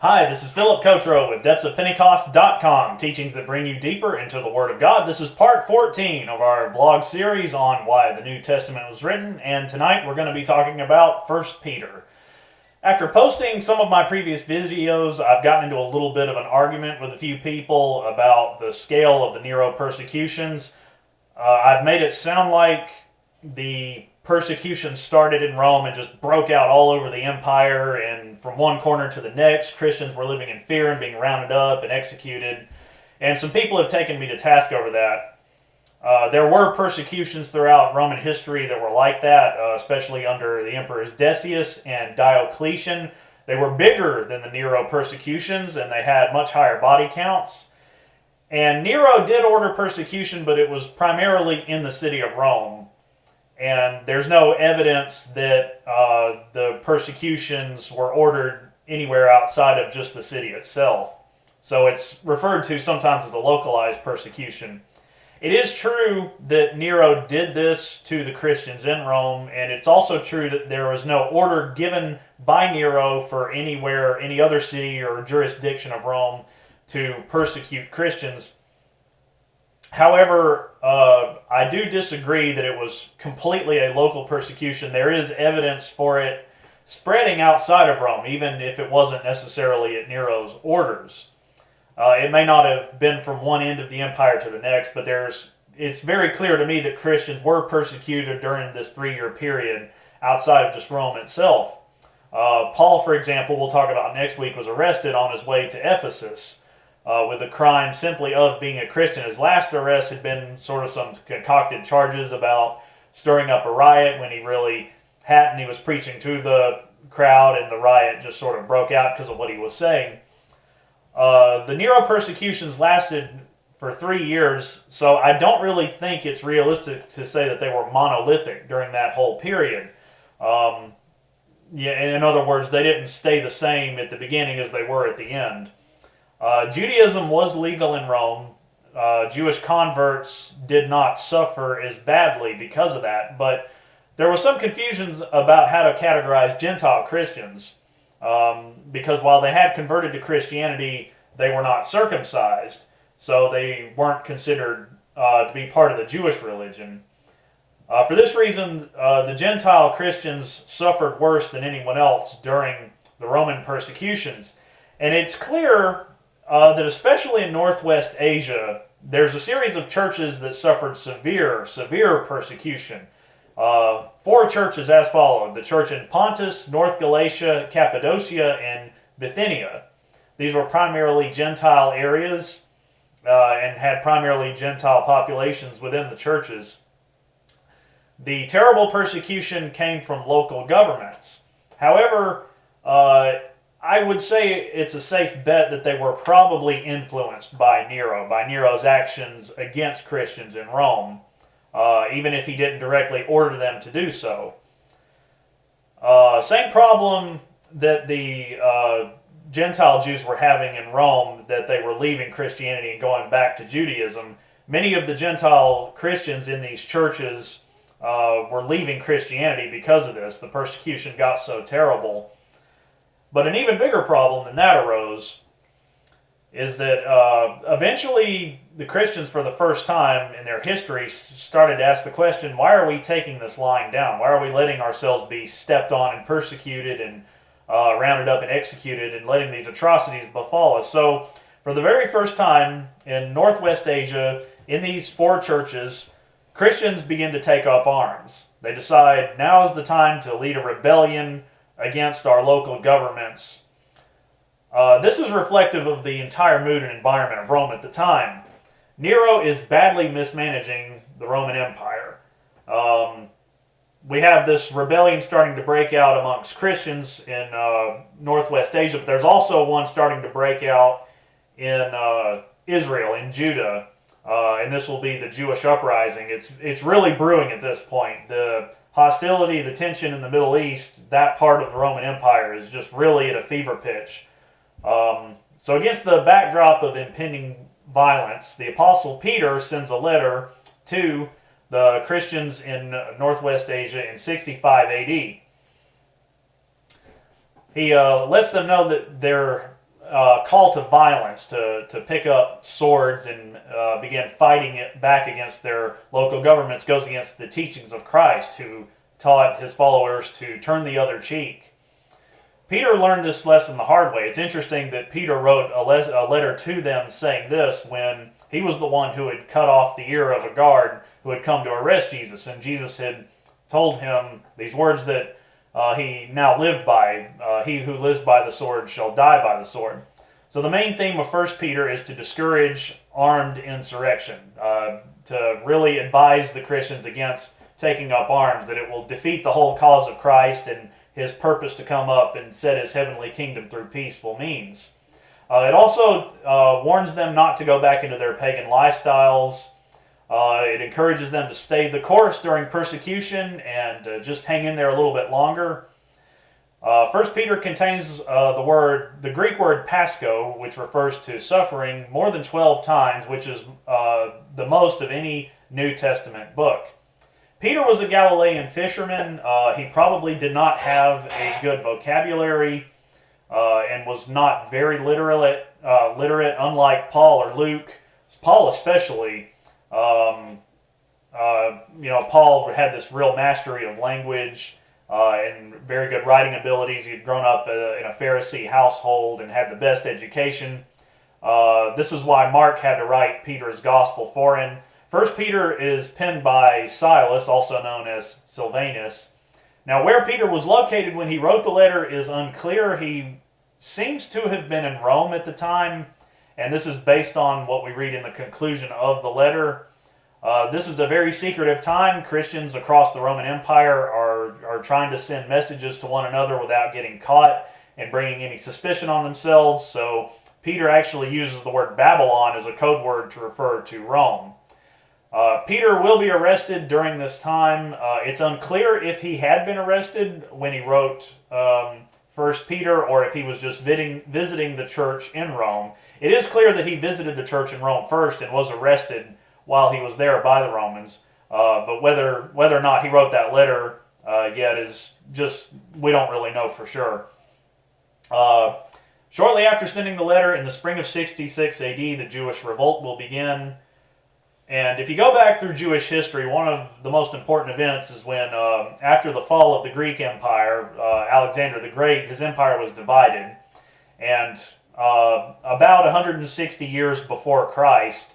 Hi, this is Philip Cotro with depthsofpentecost.com, teachings that bring you deeper into the Word of God. This is part 14 of our vlog series on why the New Testament was written, and tonight we're going to be talking about 1 Peter. After posting some of my previous videos, I've gotten into a little bit of an argument with a few people about the scale of the Nero persecutions. I've made it sound like the persecution started in Rome and just broke out all over the empire, and from one corner to the next, Christians were living in fear and being rounded up and executed. And some people have taken me to task over that. There were persecutions throughout Roman history that were like that, especially under the emperors Decius and Diocletian. They were bigger than the Nero persecutions, and they had much higher body counts. And Nero did order persecution, but it was primarily in the city of Rome. And there's no evidence that the persecutions were ordered anywhere outside of just the city itself. So it's referred to sometimes as a localized persecution. It is true that Nero did this to the Christians in Rome, and it's also true that there was no order given by Nero for any other city or jurisdiction of Rome to persecute Christians. However, I do disagree that it was completely a local persecution. There is evidence for it spreading outside of Rome, even if it wasn't necessarily at Nero's orders. It may not have been from one end of the empire to the next, but it's very clear to me that Christians were persecuted during this 3-year period outside of just Rome itself. Paul, for example, we'll talk about next week, was arrested on his way to Ephesus. With the crime simply of being a Christian. His last arrest had been sort of some concocted charges about stirring up a riot when he really hadn't. He was preaching to the crowd, and the riot just sort of broke out because of what he was saying. The Nero persecutions lasted for 3 years, so I don't really think it's realistic to say that they were monolithic during that whole period. In other words, they didn't stay the same at the beginning as they were at the end. Judaism was legal in Rome. Jewish converts did not suffer as badly because of that, but there was some confusion about how to categorize Gentile Christians, because while they had converted to Christianity, they were not circumcised, so they weren't considered to be part of the Jewish religion. For this reason, the Gentile Christians suffered worse than anyone else during the Roman persecutions, and it's clear that especially in Northwest Asia, there's a series of churches that suffered severe persecution. 4 churches as followed: the church in Pontus, North Galatia, Cappadocia, and Bithynia. These were primarily Gentile areas and had primarily Gentile populations within the churches. The terrible persecution came from local governments. However, I would say it's a safe bet that they were probably influenced by Nero's actions against Christians in Rome, even if he didn't directly order them to do so. Same problem that the Gentile Jews were having in Rome, that they were leaving Christianity and going back to Judaism. Many of the Gentile Christians in these churches were leaving Christianity because of this. The persecution got so terrible. But an even bigger problem than that arose is that eventually the Christians, for the first time in their history, started to ask the question, why are we taking this lying down? Why are we letting ourselves be stepped on and persecuted and rounded up and executed and letting these atrocities befall us? So for the very first time in Northwest Asia, in these 4 churches, Christians begin to take up arms. They decide now is the time to lead a rebellion against our local governments. This is reflective of the entire mood and environment of Rome at the time. Nero is badly mismanaging the Roman Empire. We have this rebellion starting to break out amongst Christians in Northwest Asia, but there's also one starting to break out in Israel, in Judah, and this will be the Jewish uprising. It's really brewing at this point. The hostility, the tension in the Middle East, that part of the Roman Empire is just really at a fever pitch. So against the backdrop of impending violence, the Apostle Peter sends a letter to the Christians in Northwest Asia in 65 AD. He lets them know that they're call to violence, to pick up swords and begin fighting it back against their local governments, goes against the teachings of Christ, who taught his followers to turn the other cheek. Peter learned this lesson the hard way. It's interesting that Peter wrote a letter to them saying this when he was the one who had cut off the ear of a guard who had come to arrest Jesus, and Jesus had told him these words that he now lived by. He who lives by the sword shall die by the sword. So the main theme of 1 Peter is to discourage armed insurrection, to really advise the Christians against taking up arms, that it will defeat the whole cause of Christ and his purpose to come up and set his heavenly kingdom through peaceful means. It also warns them not to go back into their pagan lifestyles. It encourages them to stay the course during persecution and just hang in there a little bit longer. 1 Peter contains the Greek word pasco, which refers to suffering, more than 12 times, which is the most of any New Testament book. Peter was a Galilean fisherman. He probably did not have a good vocabulary and was not very literate, unlike Paul or Luke. Paul especially. Paul had this real mastery of language and very good writing abilities. He had grown up in a Pharisee household and had the best education. This is why Mark had to write Peter's gospel for him. 1 Peter is penned by Silas, also known as Silvanus. Now, where Peter was located when he wrote the letter is unclear. He seems to have been in Rome at the time, and this is based on what we read in the conclusion of the letter. This is a very secretive time. Christians across the Roman Empire are trying to send messages to one another without getting caught and bringing any suspicion on themselves. So Peter actually uses the word Babylon as a code word to refer to Rome. Peter will be arrested during this time. It's unclear if he had been arrested when he wrote 1 Peter or if he was just visiting the church in Rome. It is clear that he visited the church in Rome first and was arrested while he was there by the Romans. But whether or not he wrote that letter yet is just, we don't really know for sure. Shortly after sending the letter, in the spring of 66 AD, the Jewish Revolt will begin. And if you go back through Jewish history, one of the most important events is when, after the fall of the Greek Empire, Alexander the Great, his empire was divided. And about 160 years before Christ,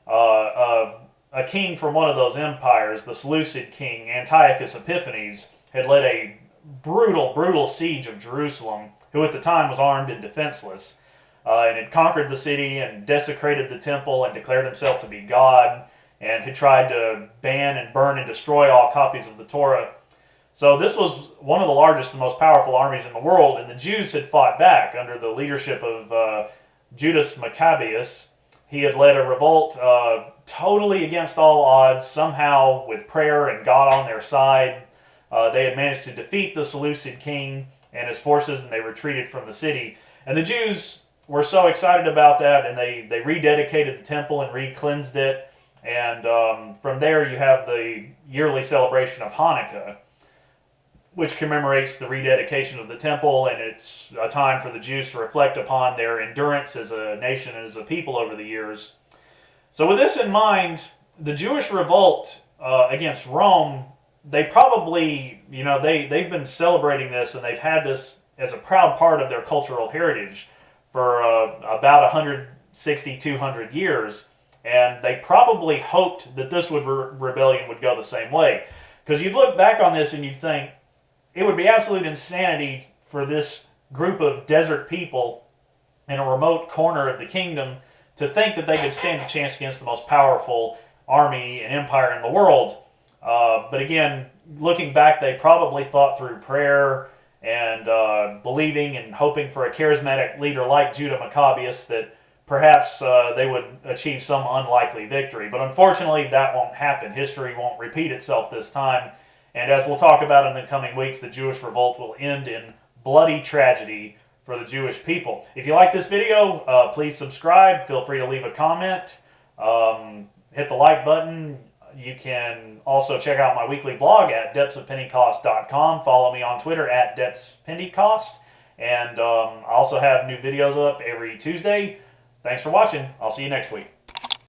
a king from one of those empires, the Seleucid king, Antiochus Epiphanes, had led a brutal siege of Jerusalem, who at the time was armed and defenseless. And had conquered the city and desecrated the temple and declared himself to be God, and had tried to ban and burn and destroy all copies of the Torah. So this was one of the largest and most powerful armies in the world, and the Jews had fought back under the leadership of Judas Maccabeus. He had led a revolt totally against all odds, somehow with prayer and God on their side. They had managed to defeat the Seleucid king and his forces, and they retreated from the city. And the Jews were so excited about that, and they rededicated the temple and re-cleansed it. And from there you have the yearly celebration of Hanukkah, which commemorates the rededication of the temple, and it's a time for the Jews to reflect upon their endurance as a nation and as a people over the years. So with this in mind, the Jewish revolt against Rome, they probably, they've been celebrating this, and they've had this as a proud part of their cultural heritage for about 160, 200 years, and they probably hoped that this rebellion would go the same way. Because you'd look back on this and you'd think, it would be absolute insanity for this group of desert people in a remote corner of the kingdom to think that they could stand a chance against the most powerful army and empire in the world. But again, looking back, they probably thought through prayer and believing and hoping for a charismatic leader like Judah Maccabeus that perhaps they would achieve some unlikely victory. But unfortunately, that won't happen. History won't repeat itself this time. And as we'll talk about in the coming weeks, the Jewish revolt will end in bloody tragedy for the Jewish people. If you like this video, please subscribe. Feel free to leave a comment. Hit the like button. You can also check out my weekly blog at depthsofpentecost.com. Follow me on Twitter at depthspentecost. And I also have new videos up every Tuesday. Thanks for watching. I'll see you next week.